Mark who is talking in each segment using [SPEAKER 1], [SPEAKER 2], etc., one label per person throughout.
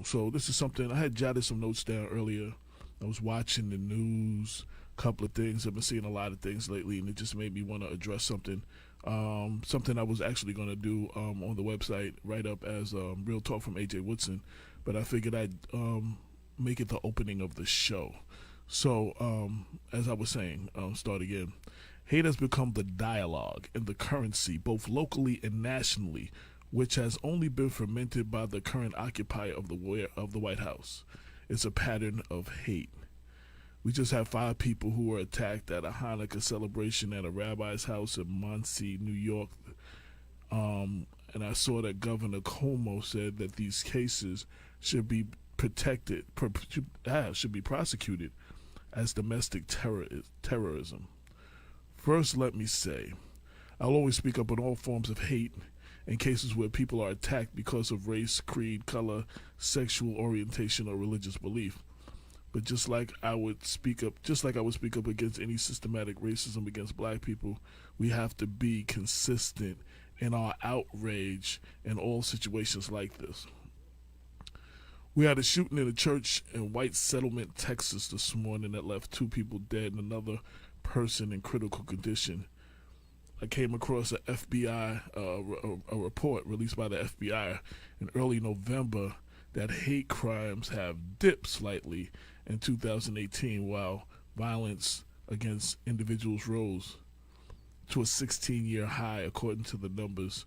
[SPEAKER 1] So this is something I had jotted some notes down earlier. I was watching the news, a couple of things. I've been seeing a lot of things lately, and it just made me want to address something. Something I was actually going to do on the website, write up as Real Talk from AJ Woodson, but I figured I'd make it the opening of the show. So, as I was saying, start again. Hate has become the dialogue and the currency, both locally and nationally, which has only been fermented by the current occupier of the White House. It's a pattern of hate. We just had 5 people who were attacked at a Hanukkah celebration at a rabbi's house in Monsey, New York. And I saw that Governor Cuomo said that these cases should be should be prosecuted as domestic terrorism. First, let me say, I'll always speak up on all forms of hate in cases where people are attacked because of race, creed, color, sexual orientation, or religious belief. But just like I would speak up against any systematic racism against black people, we have to be consistent in our outrage in all situations like this. We had a shooting in a church in White Settlement, Texas this morning that left 2 people dead and another person in critical condition. I came across a FBI a report released by the FBI in early November that hate crimes have dipped slightly in 2018, while violence against individuals rose to a 16-year high, according to the numbers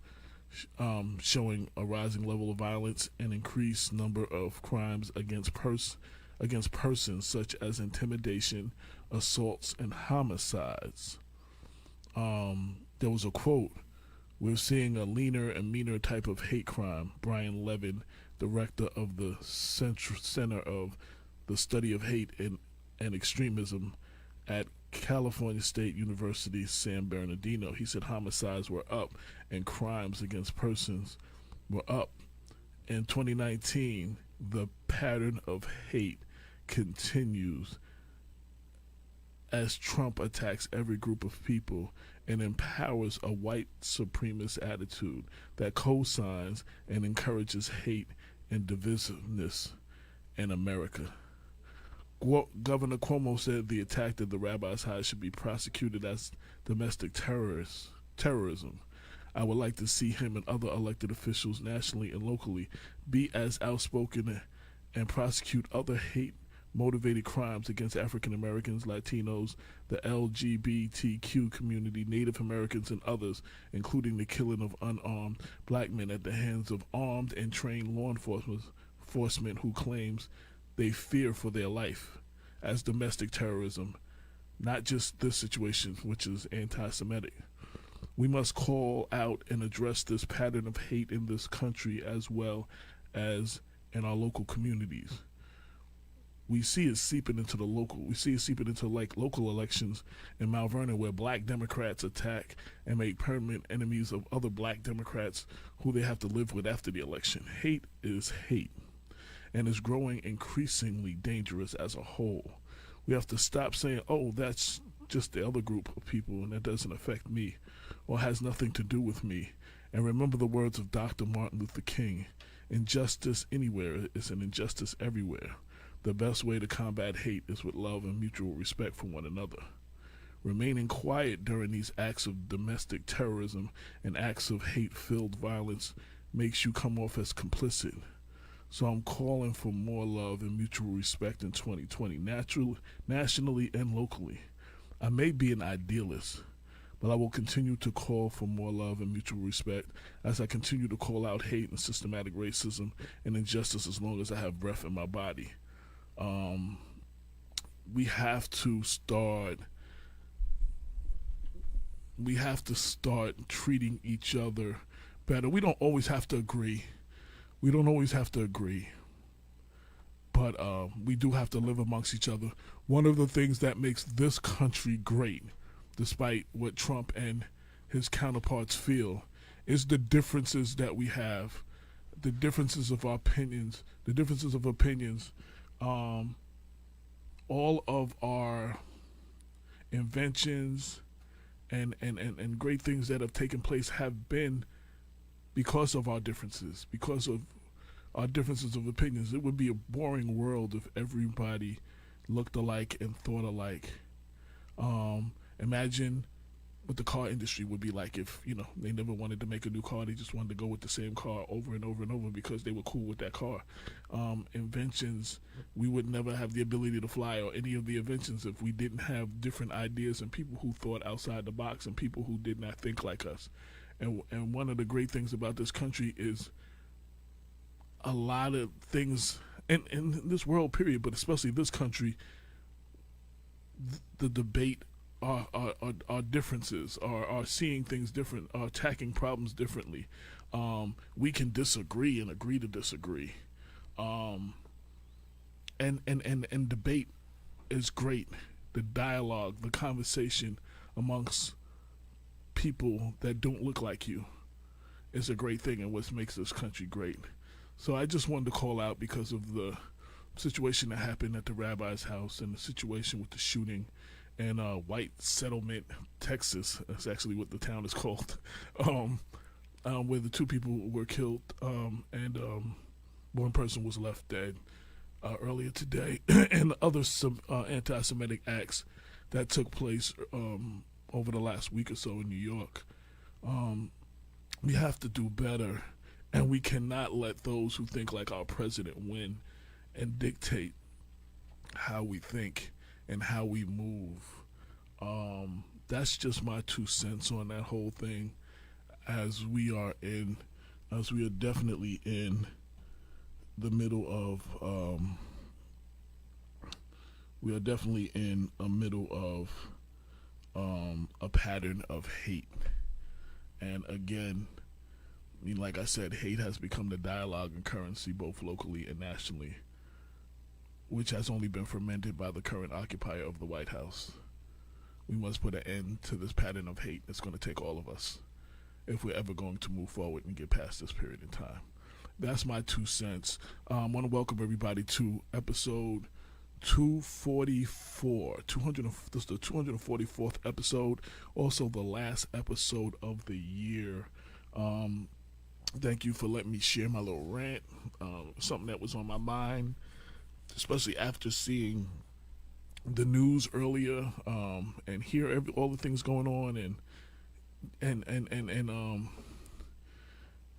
[SPEAKER 1] showing a rising level of violence and increased number of crimes against persons, such as intimidation, assaults, and homicides. There was a quote, "We're seeing a leaner and meaner type of hate crime." Brian Levin, director of the Center of the Study of Hate and Extremism at California State University, San Bernardino, he said homicides were up and crimes against persons were up. In 2019, the pattern of hate continues as Trump attacks every group of people and empowers a white supremacist attitude that co-signs and encourages hate and divisiveness in America. Governor Cuomo said the attack at the rabbi's house should be prosecuted as domestic terrorism. I would like to see him and other elected officials nationally and locally be as outspoken and prosecute other hate-motivated crimes against African Americans, Latinos, the LGBTQ community, Native Americans, and others, including the killing of unarmed black men at the hands of armed and trained law enforcement who claims they fear for their life, as domestic terrorism, not just this situation, which is anti-Semitic. We must call out and address this pattern of hate in this country as well as in our local communities. We see it seeping into local elections in Mount Vernon, where black Democrats attack and make permanent enemies of other black Democrats who they have to live with after the election. Hate is hate, and is growing increasingly dangerous as a whole. We have to stop saying, "Oh, that's just the other group of people and that doesn't affect me or has nothing to do with me," and remember the words of Dr. Martin Luther King: "Injustice anywhere is an injustice everywhere. The best way to combat hate is with love and mutual respect for one another." Remaining quiet during these acts of domestic terrorism and acts of hate-filled violence makes you come off as complicit. So I'm calling for more love and mutual respect in 2020, nationally and locally. I may be an idealist, but I will continue to call for more love and mutual respect as I continue to call out hate and systematic racism and injustice as long as I have breath in my body. We have to start treating each other better. We don't always have to agree. But we do have to live amongst each other. One of the things that makes this country great, despite what Trump and his counterparts feel, is the differences that we have, the differences of our opinions, all of our inventions and great things that have taken place have been because of our differences, because of our differences of opinions. It would be a boring world if everybody looked alike and thought alike. Imagine what the car industry would be like if they never wanted to make a new car. They just wanted to go with the same car over and over and over because they were cool with that car. Inventions, we would never have the ability to fly or any of the inventions if we didn't have different ideas and people who thought outside the box and people who did not think like us. And one of the great things about this country is a lot of things in this world period, but especially this country, the debate, our differences, are seeing things different, are attacking problems differently. We can disagree and agree to disagree. And debate is great. The dialogue, the conversation amongst people that don't look like you is a great thing and what makes this country great. So I just wanted to call out because of the situation that happened at the rabbi's house and the situation with the shooting in White Settlement, Texas. That's actually what the town is called, where the two people were killed and one person was left dead earlier today, and other anti-Semitic acts that took place over the last week or so in New York. We have to do better, and we cannot let those who think like our president win and dictate how we think and how we move. That's just my 2 cents on that whole thing, as we are definitely in the middle of a pattern of hate. And again, I mean, like I said, hate has become the dialogue and currency both locally and nationally, which has only been fermented by the current occupier of the White House. We must put an end to this pattern of hate. It's going to take all of us if we're ever going to move forward and get past this period in time. That's my 2 cents. I want to welcome everybody to episode 244. This is the 244th episode, also the last episode of the year. Thank you for letting me share my little rant, something that was on my mind, especially after seeing the news earlier, and hear all the things going on, and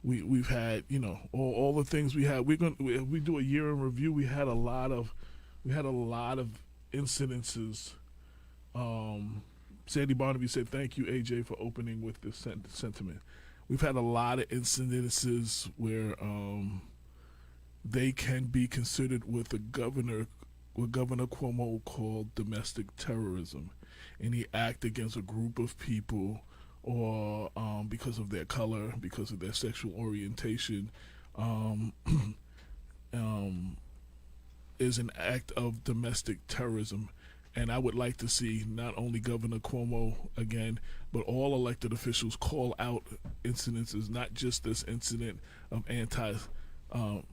[SPEAKER 1] we've had all the things we had. We do a year in review. We had a lot of incidences. Sandy Barnaby said, "Thank you, AJ, for opening with this sentiment." We've had a lot of incidences where they can be considered what Governor Cuomo called domestic terrorism. Any act against a group of people, or because of their color, because of their sexual orientation, is an act of domestic terrorism. And I would like to see not only Governor Cuomo again, but all elected officials call out incidences, not just this incident of I can't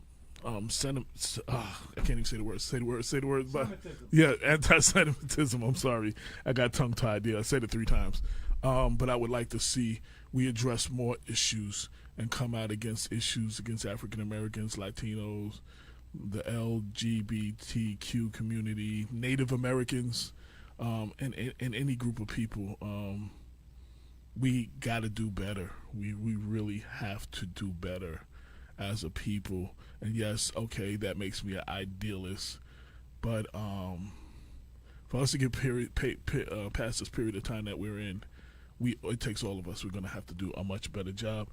[SPEAKER 1] even say the word. Say the word. Yeah, anti-Semitism. I'm sorry. I got tongue-tied there. I said it 3 times. But I would like to see we address more issues and come out against issues against African Americans, Latinos, the LGBTQ community, Native Americans, and any group of people. We got to do better. We really have to do better as a people. And yes, okay, that makes me an idealist, but for us to get past this period of time that we're in, it takes all of us. We're going to have to do a much better job.